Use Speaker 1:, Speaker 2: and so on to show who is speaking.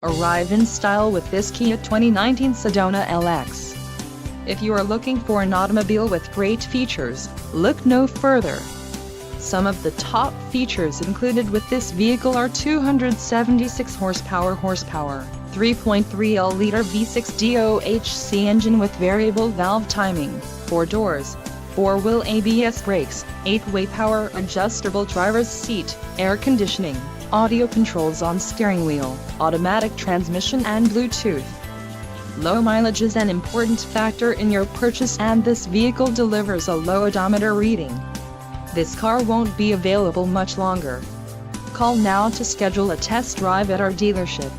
Speaker 1: Arrive in style with this Kia 2019 Sedona LX. If you are looking for an automobile with great features, look no further. Some of the top features included with this vehicle are 276 horsepower, 3.3L V6 DOHC engine with variable valve timing, 4 doors, 4-wheel ABS brakes, 8-way power adjustable driver's seat, air conditioning, audio controls on steering wheel, automatic transmission and Bluetooth. Low mileage is an important factor in your purchase, and this vehicle delivers a low odometer reading. This car won't be available much longer. Call now to schedule a test drive at our dealership.